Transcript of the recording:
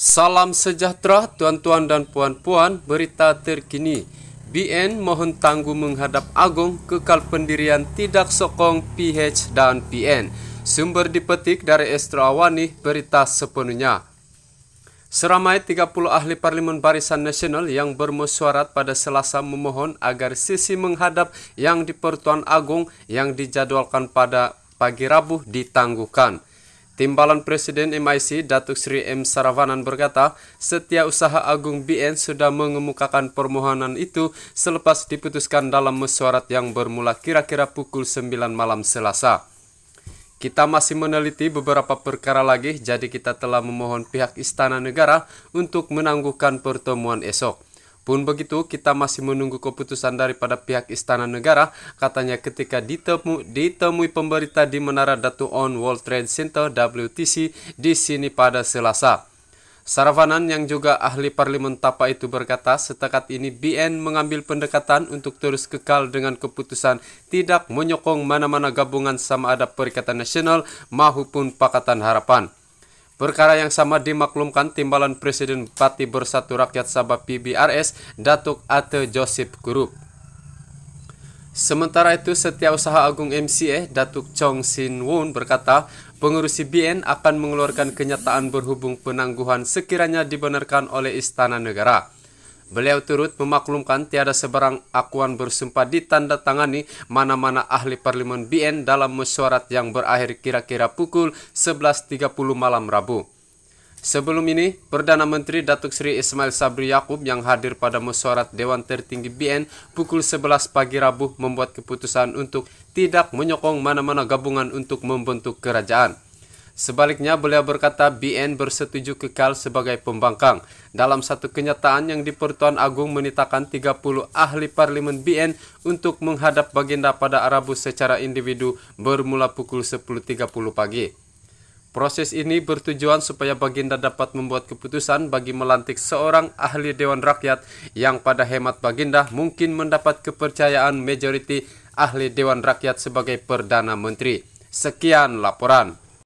Salam sejahtera tuan-tuan dan puan-puan, berita terkini. BN mohon tangguh menghadap Agung, kekal pendirian tidak sokong PH dan PN. Sumber dipetik dari Astro Awani, berita sepenuhnya. Seramai 30 ahli Parlimen Barisan Nasional yang bermesyuarat pada Selasa memohon agar sesi menghadap yang di Pertuan Agung yang dijadwalkan pada pagi Rabu ditangguhkan. Timbalan Presiden MIC Datuk Seri M. Saravanan berkata, Setiausaha Agung BN sudah mengemukakan permohonan itu selepas diputuskan dalam mesyuarat yang bermula kira-kira pukul 9 malam Selasa. Kita masih meneliti beberapa perkara lagi, jadi kita telah memohon pihak Istana Negara untuk menangguhkan pertemuan esok. Pun begitu, kita masih menunggu keputusan daripada pihak Istana Negara, katanya ketika ditemui pemberita di Menara Datu On World Trade Center WTC di sini pada Selasa. Saravanan yang juga ahli Parlimen Tapa itu berkata, setakat ini BN mengambil pendekatan untuk terus kekal dengan keputusan tidak menyokong mana-mana gabungan sama ada Perikatan Nasional maupun Pakatan Harapan. Perkara yang sama dimaklumkan Timbalan Presiden Parti Bersatu Rakyat Sabah PBRS, Datuk Ate Joseph Kurup. Sementara itu, Setiausaha Agung MCA, Datuk Chong Sin Won berkata, pengurusi BN akan mengeluarkan kenyataan berhubung penangguhan sekiranya dibenarkan oleh Istana Negara. Beliau turut memaklumkan tiada sebarang akuan bersumpah ditandatangani mana-mana ahli Parlimen BN dalam mesyuarat yang berakhir kira-kira pukul 11.30 malam Rabu. Sebelum ini, Perdana Menteri Datuk Seri Ismail Sabri Yaakob yang hadir pada mesyuarat Dewan Tertinggi BN pukul 11 pagi Rabu membuat keputusan untuk tidak menyokong mana-mana gabungan untuk membentuk kerajaan. Sebaliknya, beliau berkata BN bersetuju kekal sebagai pembangkang. Dalam satu kenyataan yang di Pertuan Agung menitahkan 30 ahli Parlimen BN untuk menghadap Baginda pada Rabu secara individu bermula pukul 10.30 pagi. Proses ini bertujuan supaya Baginda dapat membuat keputusan bagi melantik seorang ahli Dewan Rakyat yang pada hemat Baginda mungkin mendapat kepercayaan majoriti ahli Dewan Rakyat sebagai Perdana Menteri. Sekian laporan.